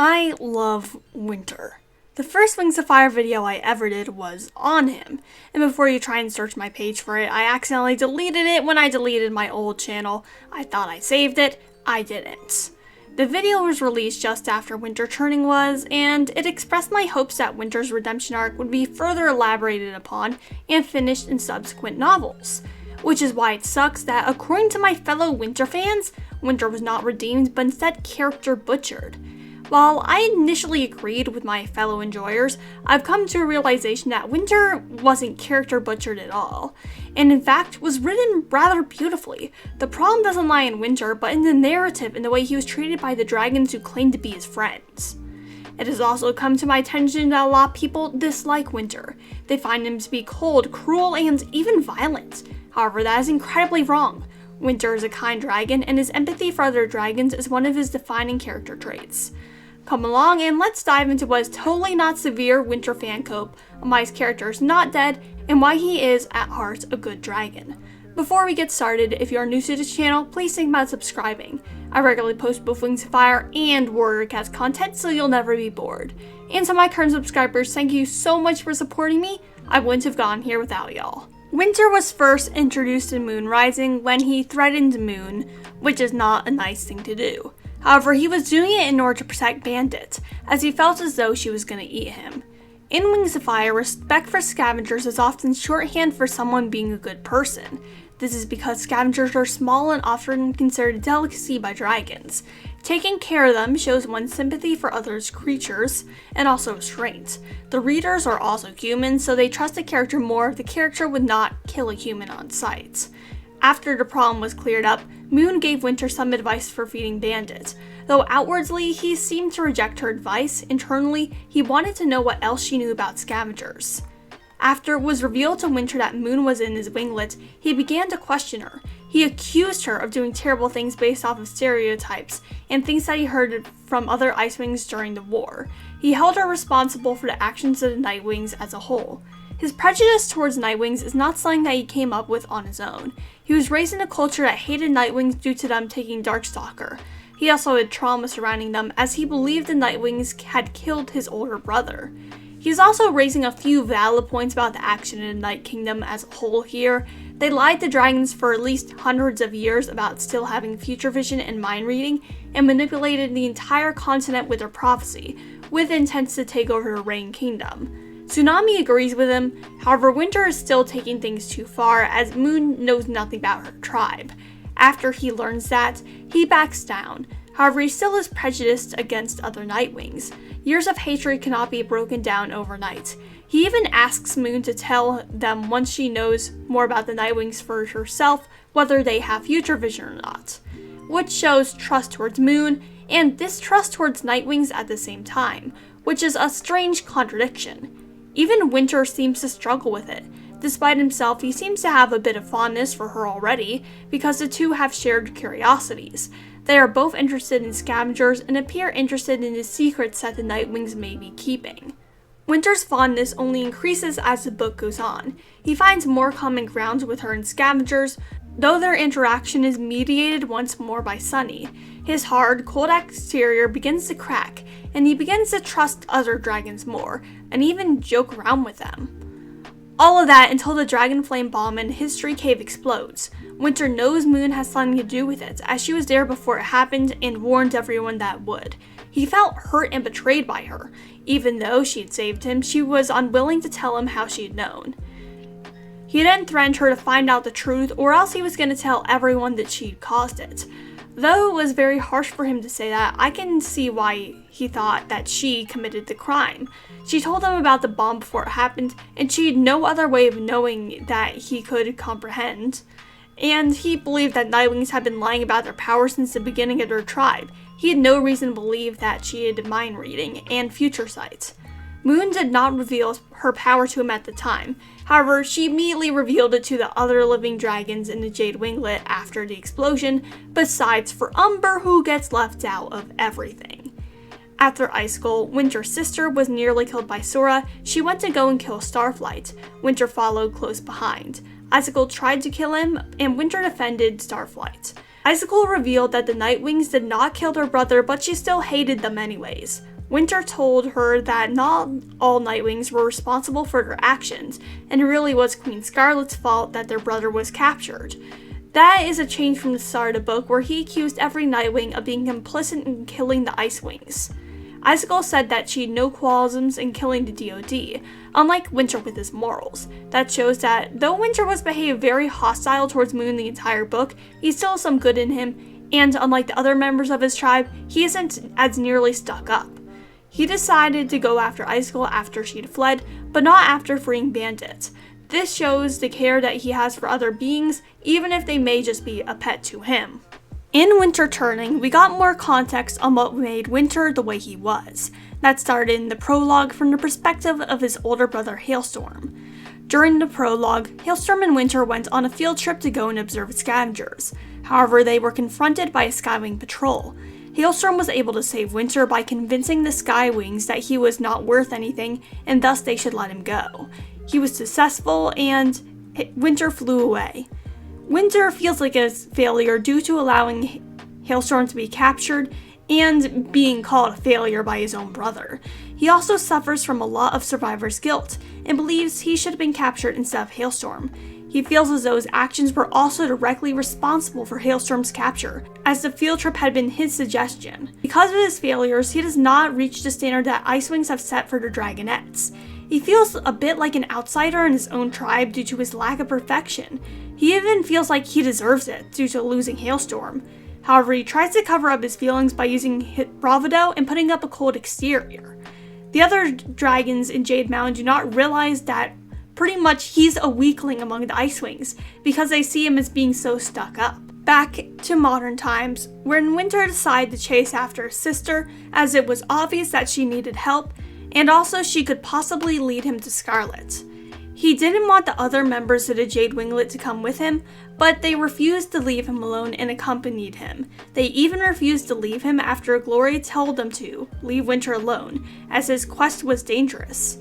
I love Winter. The first Wings of Fire video I ever did was on him, and before you try and search my page for it, I accidentally deleted it when I deleted my old channel. I thought I saved it, I didn't. The video was released just after Winter Turning was, and it expressed my hopes that Winter's redemption arc would be further elaborated upon and finished in subsequent novels. Which is why it sucks that, according to my fellow Winter fans, Winter was not redeemed but instead character butchered. While I initially agreed with my fellow enjoyers, I've come to a realization that Winter wasn't character butchered at all, and in fact was written rather beautifully. The problem doesn't lie in Winter, but in the narrative and the way he was treated by the dragons who claimed to be his friends. It has also come to my attention that a lot of people dislike Winter. They find him to be cold, cruel, and even violent. However, that is incredibly wrong. Winter is a kind dragon, and his empathy for other dragons is one of his defining character traits. Come along and let's dive into what is totally not severe Winter fan cope, why his character is not dead, and why he is, at heart, a good dragon. Before we get started, if you are new to this channel, please think about subscribing. I regularly post both Wings of Fire and Warrior Cats content, so you'll never be bored. And to my current subscribers, thank you so much for supporting me. I wouldn't have gotten here without y'all. Winter was first introduced in Moon Rising when he threatened Moon, which is not a nice thing to do. However, he was doing it in order to protect Bandit, as he felt as though she was going to eat him. In Wings of Fire, respect for scavengers is often shorthand for someone being a good person. This is because scavengers are small and often considered a delicacy by dragons. Taking care of them shows one's sympathy for others' creatures, and also restraint. The readers are also human, so they trust the character more if the character would not kill a human on sight. After the problem was cleared up, Moon gave Winter some advice for feeding Bandit. Though outwardly he seemed to reject her advice, internally he wanted to know what else she knew about scavengers. After it was revealed to Winter that Moon was in his winglet, he began to question her. He accused her of doing terrible things based off of stereotypes and things that he heard from other Ice Wings during the war. He held her responsible for the actions of the Night Wings as a whole. His prejudice towards Night Wings is not something that he came up with on his own. He was raised in a culture that hated Night Wings due to them taking Darkstalker. He also had trauma surrounding them, as he believed the Night Wings had killed his older brother. He's also raising a few valid points about the action in the Night Kingdom as a whole here. They lied to dragons for at least hundreds of years about still having future vision and mind reading, and manipulated the entire continent with their prophecy, with intents to take over the Rain Kingdom. Tsunami agrees with him, however Winter is still taking things too far, as Moon knows nothing about her tribe. After he learns that, he backs down. However, he still is prejudiced against other Night Wings. Years of hatred cannot be broken down overnight. He even asks Moon to tell them once she knows more about the Night Wings for herself, whether they have future vision or not. Which shows trust towards Moon, and distrust towards Night Wings at the same time, which is a strange contradiction. Even Winter seems to struggle with it. Despite himself, he seems to have a bit of fondness for her already, because the two have shared curiosities. They are both interested in scavengers and appear interested in the secrets that the Night Wings may be keeping. Winter's fondness only increases as the book goes on. He finds more common ground with her and scavengers, though their interaction is mediated once more by Sunny. His hard, cold exterior begins to crack, and he begins to trust other dragons more, and even joke around with them. All of that until the Dragon Flame Bomb in History Cave explodes. Winter knows Moon has something to do with it, as she was there before it happened and warned everyone that would. He felt hurt and betrayed by her. Even though she had saved him, she was unwilling to tell him how she had known. He then threatened her to find out the truth, or else he was going to tell everyone that she had caused it. Though it was very harsh for him to say that, I can see why he thought that she committed the crime. She told him about the bomb before it happened, and she had no other way of knowing that he could comprehend. And he believed that Night Wings had been lying about their power since the beginning of their tribe. He had no reason to believe that she had mind reading and future sight. Moon did not reveal her power to him at the time. However, she immediately revealed it to the other living dragons in the Jade Winglet after the explosion, besides for Umber, who gets left out of everything. After Icicle, Winter's sister was nearly killed by Sora. She went to go and kill Starflight. Winter followed close behind. Icicle tried to kill him, and Winter defended Starflight. Icicle revealed that the Nightwings did not kill their brother, but she still hated them anyways. Winter told her that not all Nightwings were responsible for their actions, and it really was Queen Scarlet's fault that their brother was captured. That is a change from the start of the book, where he accused every Nightwing of being complicit in killing the Icewings. Icicle said that she had no qualms in killing the DoD, unlike Winter with his morals. That shows that though Winter was behaved very hostile towards Moon the entire book, he still has some good in him, and unlike the other members of his tribe, he isn't as nearly stuck up. He decided to go after Icicle after she'd fled, but not after freeing bandits. This shows the care that he has for other beings, even if they may just be a pet to him. In Winter Turning, we got more context on what made Winter the way he was. That started in the prologue from the perspective of his older brother Hailstorm. During the prologue, Hailstorm and Winter went on a field trip to go and observe scavengers. However, they were confronted by a Skywing patrol. Hailstorm was able to save Winter by convincing the Skywings that he was not worth anything and thus they should let him go. He was successful and Winter flew away. Winter feels like a failure due to allowing Hailstorm to be captured and being called a failure by his own brother. He also suffers from a lot of survivor's guilt and believes he should have been captured instead of Hailstorm. He feels as though his actions were also directly responsible for Hailstorm's capture, as the field trip had been his suggestion. Because of his failures, he does not reach the standard that Icewings have set for the Dragonettes. He feels a bit like an outsider in his own tribe due to his lack of perfection. He even feels like he deserves it due to losing Hailstorm. However, he tries to cover up his feelings by using bravado and putting up a cold exterior. The other dragons in Jade Mountain do not realize that pretty much he's a weakling among the Icewings because they see him as being so stuck up. Back to modern times, when Winter decided to chase after his sister, as it was obvious that she needed help, and also she could possibly lead him to Scarlet. He didn't want the other members of the Jade Winglet to come with him, but they refused to leave him alone and accompanied him. They even refused to leave him after Gloria told them to leave Winter alone, as his quest was dangerous.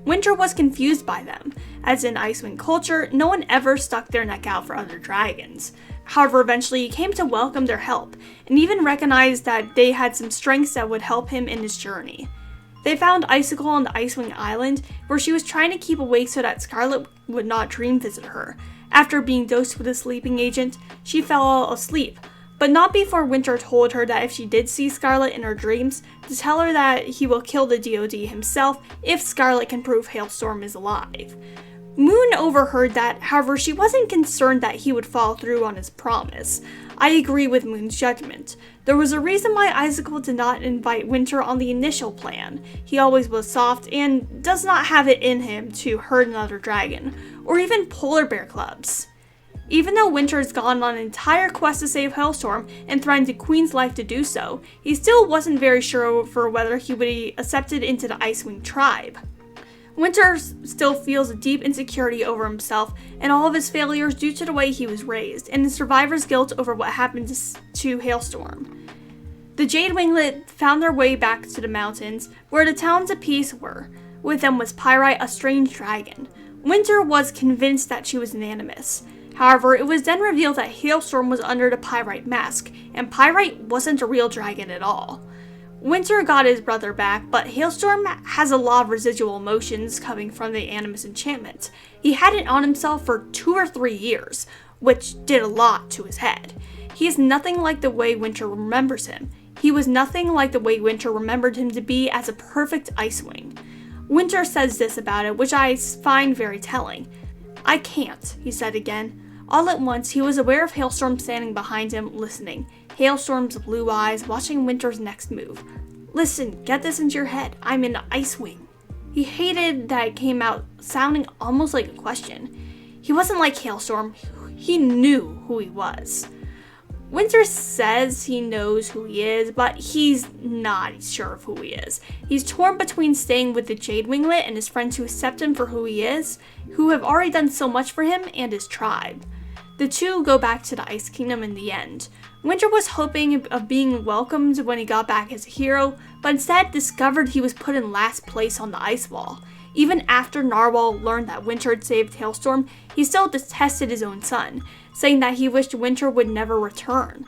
Winter was confused by them, as in Icewing culture, no one ever stuck their neck out for other dragons. However, eventually he came to welcome their help, and even recognized that they had some strengths that would help him in his journey. They found Icicle on the Icewing Island, where she was trying to keep awake so that Scarlet would not dream visit her. After being dosed with a sleeping agent, she fell asleep, but not before Winter told her that if she did see Scarlet in her dreams, to tell her that he will kill the DoD himself if Scarlet can prove Hailstorm is alive. Moon overheard that, however, she wasn't concerned that he would follow through on his promise. I agree with Moon's judgment. There was a reason why Icicle did not invite Winter on the initial plan. He always was soft and does not have it in him to hurt another dragon, or even polar bear clubs. Even though Winter has gone on an entire quest to save Hailstorm and threatened the Queen's life to do so, he still wasn't very sure for whether he would be accepted into the Icewing tribe. Winter still feels a deep insecurity over himself and all of his failures due to the way he was raised, and the survivor's guilt over what happened to Hailstorm. The Jade Winglet found their way back to the mountains, where the towns of peace were. With them was Pyrite, a strange dragon. Winter was convinced that she was an animus. However, it was then revealed that Hailstorm was under the Pyrite mask, and Pyrite wasn't a real dragon at all. Winter got his brother back, but Hailstorm has a lot of residual emotions coming from the Animus enchantment. He had it on himself for 2 or 3 years, which did a lot to his head. He is nothing like the way Winter remembers him. He was nothing like the way Winter remembered him to be as a perfect Icewing. Winter says this about it, which I find very telling. "I can't," he said again. All at once, he was aware of Hailstorm standing behind him, listening. Hailstorm's blue eyes watching Winter's next move. "Listen, get this into your head. I'm an Icewing." He hated that it came out sounding almost like a question. He wasn't like Hailstorm. He knew who he was. Winter says he knows who he is, but he's not sure of who he is. He's torn between staying with the Jade Winglet and his friends who accept him for who he is, who have already done so much for him, and his tribe. The two go back to the Ice Kingdom in the end. Winter was hoping of being welcomed when he got back as a hero, but instead discovered he was put in last place on the ice wall. Even after Narwhal learned that Winter had saved Hailstorm, he still detested his own son, saying that he wished Winter would never return.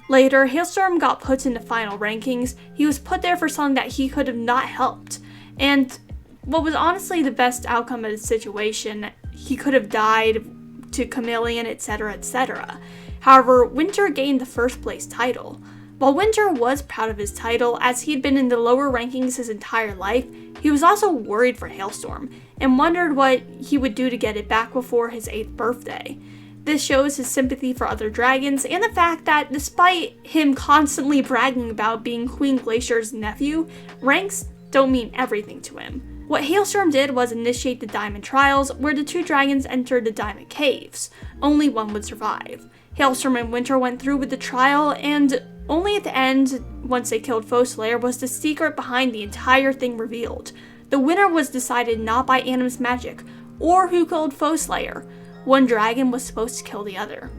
Later, Hailstorm got put into final rankings. He was put there for something that he could have not helped, and what was honestly the best outcome of the situation. He could have died to Chameleon, etc., etc. However, Winter gained the first place title. While Winter was proud of his title, as he had been in the lower rankings his entire life, he was also worried for Hailstorm, and wondered what he would do to get it back before his 8th birthday. This shows his sympathy for other dragons, and the fact that despite him constantly bragging about being Queen Glacier's nephew, ranks don't mean everything to him. What Hailstorm did was initiate the Diamond Trials, where the 2 dragons entered the Diamond Caves. Only one would survive. Hailstorm and Winter went through with the trial, and only at the end, once they killed Foeslayer, was the secret behind the entire thing revealed. The winner was decided not by Animus magic, or who killed Foeslayer. One dragon was supposed to kill the other.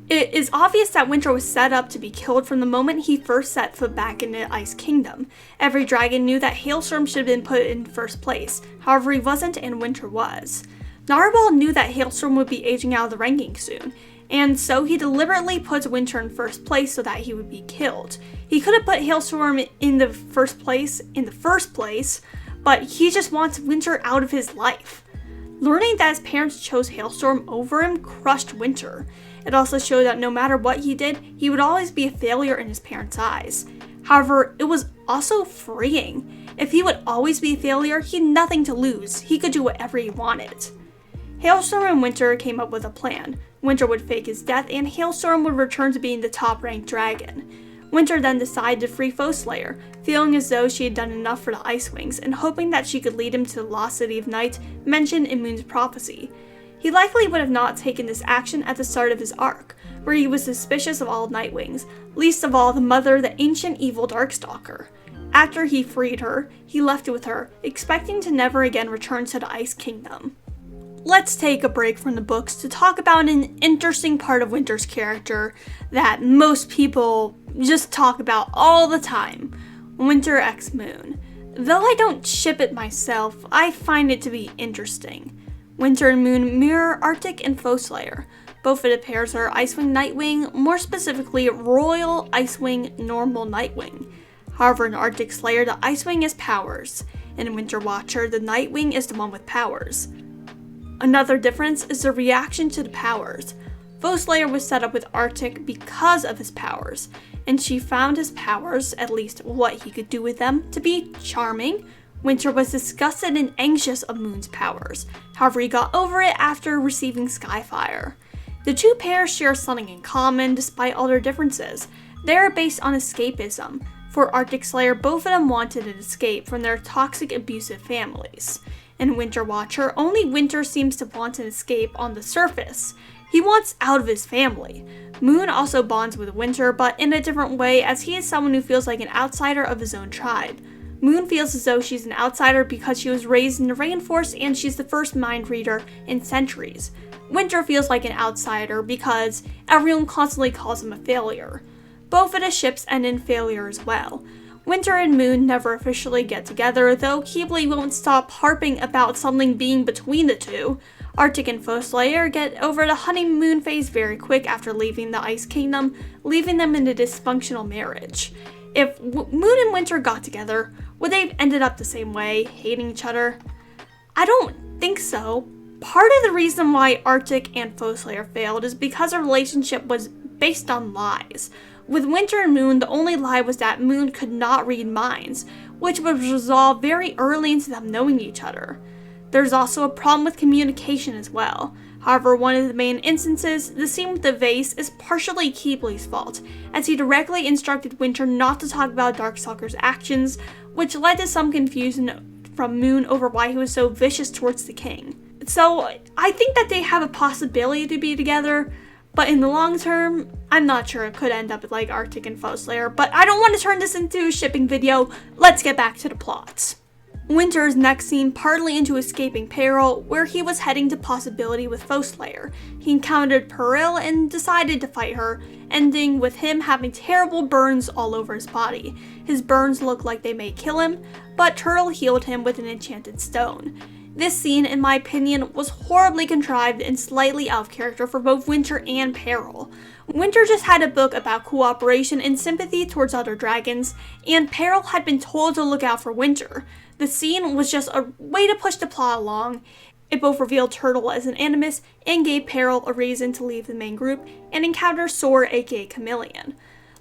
It is obvious that Winter was set up to be killed from the moment he first set foot back in the Ice Kingdom. Every dragon knew that Hailstorm should have been put in first place, however he wasn't and Winter was. Narwhal knew that Hailstorm would be aging out of the ranking soon, and so he deliberately puts Winter in first place so that he would be killed. He could have put Hailstorm in the first place, but he just wants Winter out of his life. Learning that his parents chose Hailstorm over him crushed Winter. It also showed that no matter what he did, he would always be a failure in his parents' eyes. However, it was also freeing. If he would always be a failure, he had nothing to lose. He could do whatever he wanted. Hailstorm and Winter came up with a plan. Winter would fake his death, and Hailstorm would return to being the top-ranked dragon. Winter then decided to free Foeslayer, feeling as though she had done enough for the Ice Wings, and hoping that she could lead him to the lost city of Night mentioned in Moon's prophecy. He likely would have not taken this action at the start of his arc, where he was suspicious of all Nightwings, least of all the mother, the ancient evil Darkstalker. After he freed her, he left with her, expecting to never again return to the Ice Kingdom. Let's take a break from the books to talk about an interesting part of Winter's character that most people just talk about all the time: Winter x Moon. Though I don't ship it myself, I find it to be interesting. Winter and Moon mirror Arctic and Foeslayer. Both of the pairs are Icewing Nightwing, more specifically Royal Icewing Normal Nightwing. However, in Arctic Slayer, the Icewing is powers. In Winter Watcher, the Nightwing is the one with powers. Another difference is the reaction to the powers. Foeslayer was set up with Arctic because of his powers, and she found his powers, at least what he could do with them, to be charming. Winter was disgusted and anxious of Moon's powers. However, he got over it after receiving Skyfire. The two pairs share something in common despite all their differences. They are based on escapism. For Arctic Slayer, both of them wanted an escape from their toxic, abusive families. In Winter Watcher, only Winter seems to want an escape on the surface. He wants out of his family. Moon also bonds with Winter, but in a different way, as he is someone who feels like an outsider of his own tribe. Moon feels as though she's an outsider because she was raised in the rainforest and she's the first mind reader in centuries. Winter feels like an outsider because everyone constantly calls him a failure. Both of the ships end in failure as well. Winter and Moon never officially get together, though Keebley won't stop harping about something being between the two. Arctic and Foeslayer get over the honeymoon phase very quick after leaving the Ice Kingdom, leaving them in a dysfunctional marriage. If Moon and Winter got together, would they have ended up the same way, hating each other? I don't think so. Part of the reason why Arctic and Foeslayer failed is because their relationship was based on lies. With Winter and Moon, the only lie was that Moon could not read minds, which was resolved very early into them knowing each other. There's also a problem with communication as well. However, one of the main instances, the scene with the vase, is partially Keebley's fault, as he directly instructed Winter not to talk about Darkstalker's actions, which led to some confusion from Moon over why he was so vicious towards the king. So, I think that they have a possibility to be together, but in the long term, I'm not sure. It could end up like Arctic and Foeslayer, but I don't want to turn this into a shipping video. Let's get back to the plots. Winter is next seen partly into escaping peril, where he was heading to possibility with Foeslayer. He encountered Peril and decided to fight her, ending with him having terrible burns all over his body. His burns looked like they may kill him, but Turtle healed him with an enchanted stone. This scene, in my opinion, was horribly contrived and slightly out of character for both Winter and Peril. Winter just had a book about cooperation and sympathy towards other dragons, and Peril had been told to look out for Winter. The scene was just a way to push the plot along. It both revealed Turtle as an animus and gave Peril a reason to leave the main group and encounter Soar aka Chameleon.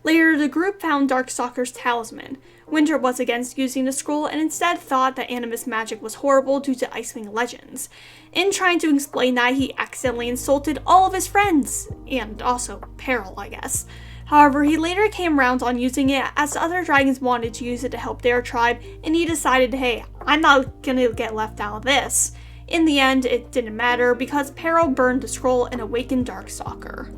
Later, the group found Darkstalker's talisman. Winter was against using the scroll and instead thought that animus magic was horrible due to Icewing legends. In trying to explain that, he accidentally insulted all of his friends, and also Peril, I guess. However, he later came around on using it as other dragons wanted to use it to help their tribe, and he decided, hey, I'm not gonna get left out of this. In the end, it didn't matter because Peril burned the scroll and awakened Darkstalker.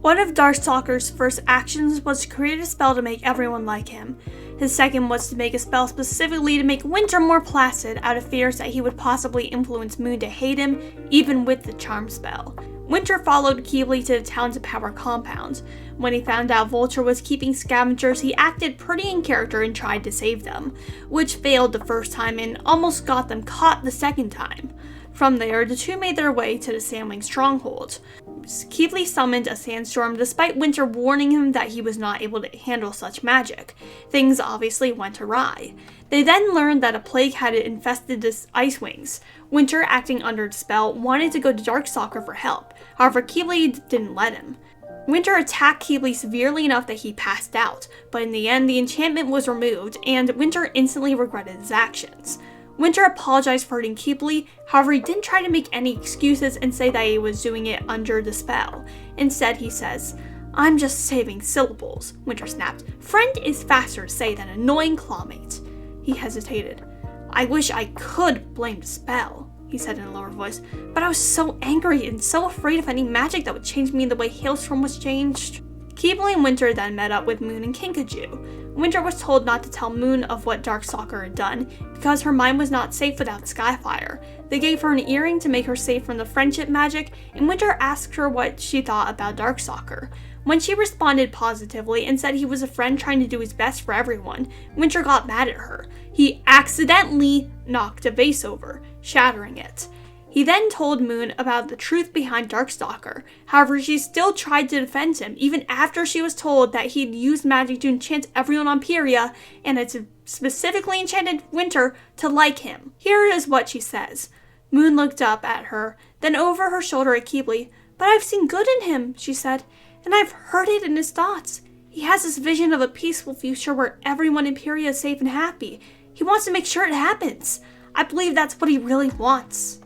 One of Darkstalker's first actions was to create a spell to make everyone like him. His second was to make a spell specifically to make Winter more placid out of fears that he would possibly influence Moon to hate him, even with the charm spell. Winter followed Keebly to the town's power compound. When he found out Vulture was keeping scavengers, he acted pretty in character and tried to save them, which failed the first time and almost got them caught the second time. From there, the two made their way to the Sandwing stronghold. Keebly summoned a sandstorm despite Winter warning him that he was not able to handle such magic. Things obviously went awry. They then learned that a plague had infested the Icewings. Winter, acting under the spell, wanted to go to Darkstalker for help. However, Keebly didn't let him. Winter attacked Keebly severely enough that he passed out, but in the end the enchantment was removed, and Winter instantly regretted his actions. Winter apologized for hurting Keebly, however he didn't try to make any excuses and say that he was doing it under the spell. Instead he says, "I'm just saving syllables," Winter snapped. "Friend is faster to say than annoying clawmate." He hesitated. "I wish I could blame the spell," he said in a lower voice, "but I was so angry and so afraid of any magic that would change me the way Hailstorm was changed." Keebly and Winter then met up with Moon and Kinkajou. Winter was told not to tell Moon of what Darkstalker had done because her mind was not safe without Skyfire. They gave her an earring to make her safe from the friendship magic, and Winter asked her what she thought about Darkstalker. When she responded positively and said he was a friend trying to do his best for everyone, Winter got mad at her. He accidentally knocked a vase over, shattering it. He then told Moon about the truth behind Darkstalker. However, she still tried to defend him, even after she was told that he'd used magic to enchant everyone on Peria, and had specifically enchanted Winter to like him. Here is what she says. Moon looked up at her, then over her shoulder at Keebly. "But I've seen good in him," she said, "and I've heard it in his thoughts. He has this vision of a peaceful future where everyone in Peria is safe and happy. He wants to make sure it happens. I believe that's what he really wants."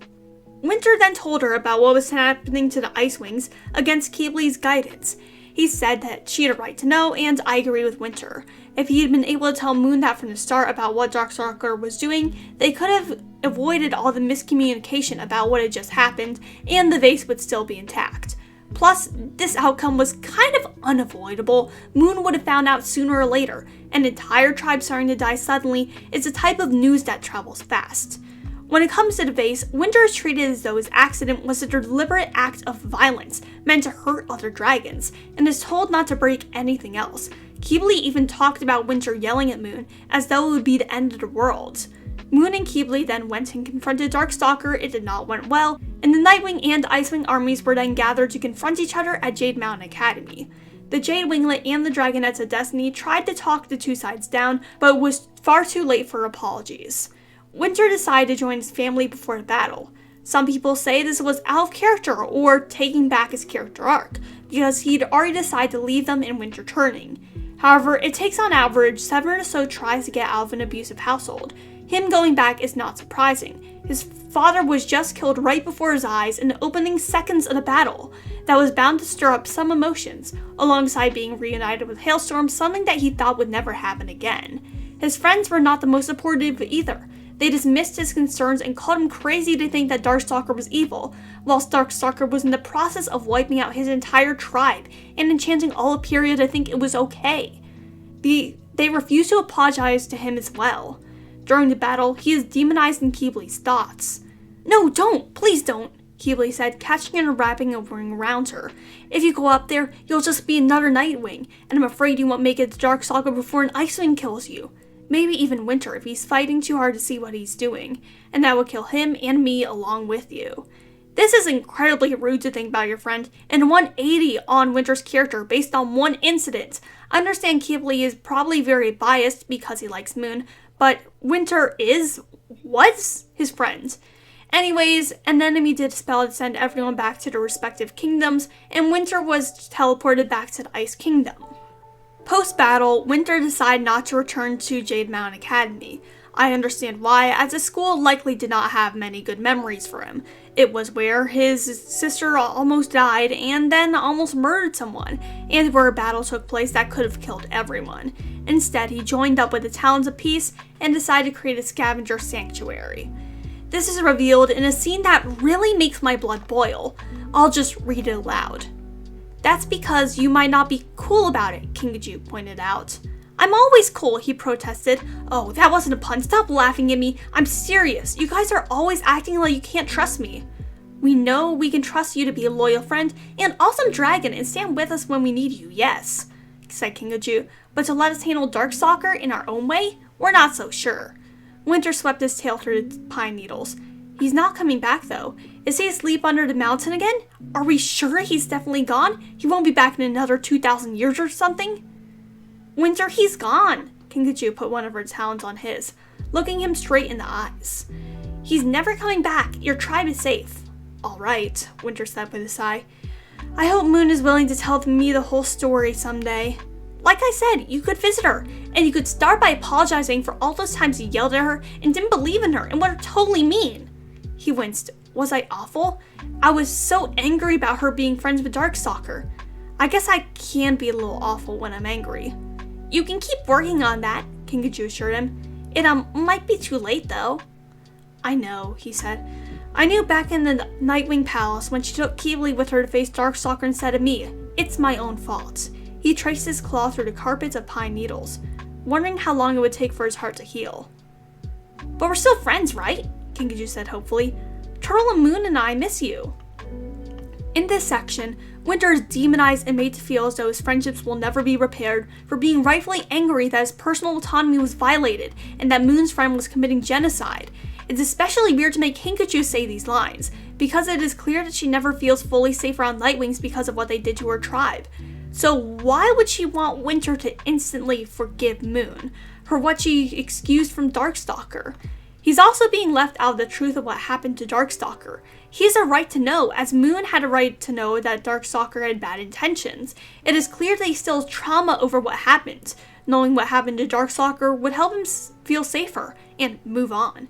Winter then told her about what was happening to the Icewings against Keebly's guidance. He said that she had a right to know, and I agree with Winter. If he had been able to tell Moon that from the start about what Darkstalker was doing, they could have avoided all the miscommunication about what had just happened, and the vase would still be intact. Plus, this outcome was kind of unavoidable. Moon would have found out sooner or later. An entire tribe starting to die suddenly is a type of news that travels fast. When it comes to the vase, Winter is treated as though his accident was a deliberate act of violence meant to hurt other dragons, and is told not to break anything else. Keebly even talked about Winter yelling at Moon as though it would be the end of the world. Moon and Keebly then went and confronted Darkstalker. It did not went well, and the Nightwing and Icewing armies were then gathered to confront each other at Jade Mountain Academy. The Jade Winglet and the Dragonets of Destiny tried to talk the two sides down, but it was far too late for apologies. Winter decided to join his family before the battle. Some people say this was out of character or taking back his character arc, because he'd already decided to leave them in Winter turning. However, it takes on average 7 or so tries to get out of an abusive household. Him going back is not surprising. His father was just killed right before his eyes in the opening seconds of the battle. That was bound to stir up some emotions, alongside being reunited with Hailstorm, something that he thought would never happen again. His friends were not the most supportive either. They dismissed his concerns and called him crazy to think that Darkstalker was evil, whilst Darkstalker was in the process of wiping out his entire tribe and enchanting all of Peria to think it was okay. They refused to apologize to him as well. During the battle, he is demonized in Keebly's thoughts. "No, don't! Please don't!" Keebly said, catching and wrapping a ring around her. If you go up there, you'll just be another Nightwing, and I'm afraid you won't make it to Darkstalker before an Icewing kills you. Maybe even Winter if he's fighting too hard to see what he's doing, and that will kill him and me along with you. This is incredibly rude to think about your friend, and 180 on Winter's character based on one incident. I understand Keebly is probably very biased because he likes Moon, but Winter was his friend. Anyways, an enemy did a spell to send everyone back to their respective kingdoms, and Winter was teleported back to the Ice Kingdom. Post-battle, Winter decided not to return to Jade Mountain Academy. I understand why, as the school likely did not have many good memories for him. It was where his sister almost died and then almost murdered someone, and where a battle took place that could have killed everyone. Instead, he joined up with the Talons of Peace and decided to create a scavenger sanctuary. This is revealed in a scene that really makes my blood boil. I'll just read it aloud. That's because you might not be cool about it, Kingaju pointed out. I'm always cool, he protested. Oh, that wasn't a pun. Stop laughing at me. I'm serious. You guys are always acting like you can't trust me. We know we can trust you to be a loyal friend and awesome dragon and stand with us when we need you, yes, said Kingaju. But to let us handle Darkstalker in our own way, we're not so sure. Winter swept his tail through the pine needles. He's not coming back though. Is he asleep under the mountain again? Are we sure he's definitely gone? He won't be back in another 2,000 years or something? Winter, he's gone. Kingaju put one of her talons on his, looking him straight in the eyes. He's never coming back. Your tribe is safe. All right, Winter said with a sigh. I hope Moon is willing to tell me the whole story someday. Like I said, you could visit her, and you could start by apologizing for all those times you yelled at her and didn't believe in her and were totally mean. He winced. Was I awful? I was so angry about her being friends with Darkstalker. I guess I can be a little awful when I'm angry. You can keep working on that, Kingaju assured him. It might be too late though. I know, he said. I knew back in the Nightwing Palace when she took Keebly with her to face Darkstalker instead of me. It's my own fault. He traced his claw through the carpets of pine needles, wondering how long it would take for his heart to heal. But we're still friends, right? Kingaju said hopefully. Turtle and Moon and I miss you. In this section, Winter is demonized and made to feel as though his friendships will never be repaired for being rightfully angry that his personal autonomy was violated and that Moon's friend was committing genocide. It's especially weird to make Kingaju say these lines, because it is clear that she never feels fully safe around Nightwings because of what they did to her tribe. So why would she want Winter to instantly forgive Moon for what she excused from Darkstalker? He's also being left out of the truth of what happened to Darkstalker. He has a right to know, as Moon had a right to know that Darkstalker had bad intentions. It is clear that he still has trauma over what happened. Knowing what happened to Darkstalker would help him feel safer and move on.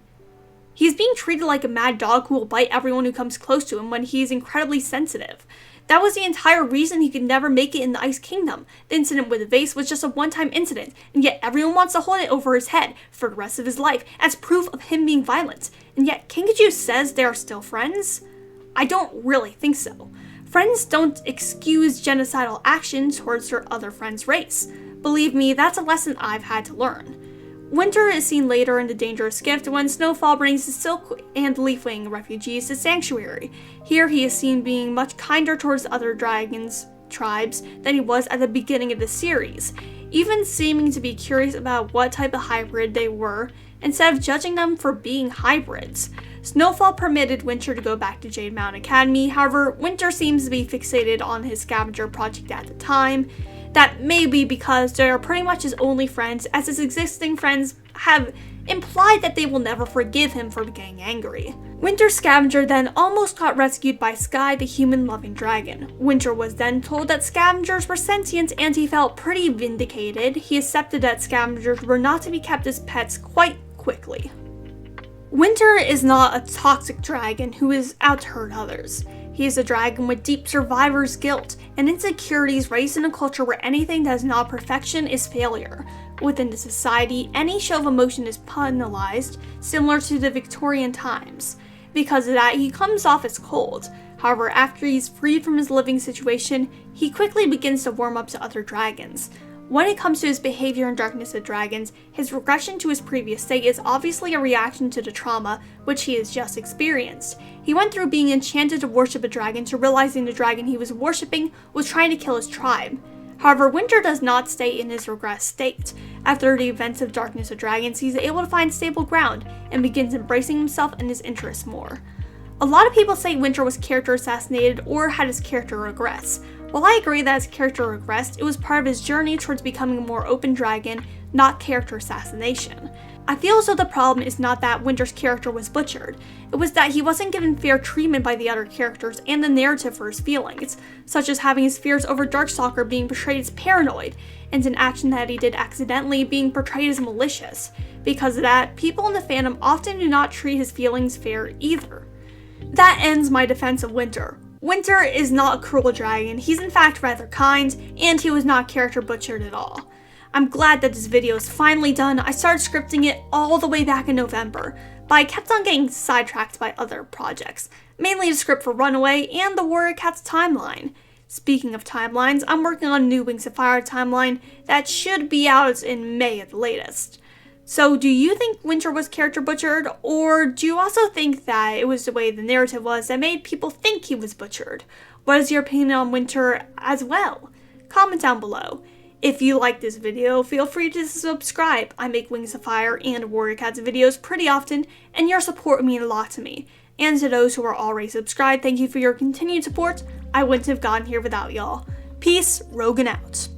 He's being treated like a mad dog who will bite everyone who comes close to him when he is incredibly sensitive. That was the entire reason he could never make it in the Ice Kingdom. The incident with the vase was just a one-time incident, and yet everyone wants to hold it over his head for the rest of his life as proof of him being violent. And yet Kingaju says they are still friends? I don't really think so. Friends don't excuse genocidal actions towards their other friend's race. Believe me, that's a lesson I've had to learn. Winter is seen later in The Dangerous Gift when Snowfall brings the Silk and Leafwing refugees to Sanctuary. Here he is seen being much kinder towards other dragons' tribes than he was at the beginning of the series, even seeming to be curious about what type of hybrid they were instead of judging them for being hybrids. Snowfall permitted Winter to go back to Jade Mountain Academy, however, Winter seems to be fixated on his scavenger project at the time. That may be because they are pretty much his only friends, as his existing friends have implied that they will never forgive him for getting angry. Winter's scavenger then almost got rescued by Sky, the human-loving dragon. Winter was then told that scavengers were sentient and he felt pretty vindicated. He accepted that scavengers were not to be kept as pets quite quickly. Winter is not a toxic dragon who is out to hurt others. He is a dragon with deep survivor's guilt and insecurities raised in a culture where anything that is not perfection is failure. Within the society, any show of emotion is penalized, similar to the Victorian times. Because of that, he comes off as cold. However, after he's freed from his living situation, he quickly begins to warm up to other dragons. When it comes to his behavior in Darkness of Dragons, his regression to his previous state is obviously a reaction to the trauma which he has just experienced. He went through being enchanted to worship a dragon to realizing the dragon he was worshipping was trying to kill his tribe. However, Winter does not stay in his regressed state. After the events of Darkness of Dragons, he's able to find stable ground and begins embracing himself and his interests more. A lot of people say Winter was character assassinated or had his character regress. While I agree that his character regressed, it was part of his journey towards becoming a more open dragon, not character assassination. I feel as though the problem is not that Winter's character was butchered, it was that he wasn't given fair treatment by the other characters and the narrative for his feelings, such as having his fears over Darkstalker being portrayed as paranoid, and an action that he did accidentally being portrayed as malicious. Because of that, people in the fandom often do not treat his feelings fair either. That ends my defense of Winter. Winter is not a cruel dragon, he's in fact rather kind, and he was not character butchered at all. I'm glad that this video is finally done. I started scripting it all the way back in November, but I kept on getting sidetracked by other projects, mainly the script for Runaway and the Warrior Cats timeline. Speaking of timelines, I'm working on a new Wings of Fire timeline that should be out in May at the latest. So do you think Winter was character butchered, or do you also think that it was the way the narrative was that made people think he was butchered? What is your opinion on Winter as well? Comment down below. If you like this video, feel free to subscribe. I make Wings of Fire and Warrior Cats videos pretty often, and your support would mean a lot to me. And to those who are already subscribed, thank you for your continued support. I wouldn't have gotten here without y'all. Peace, Rogan out.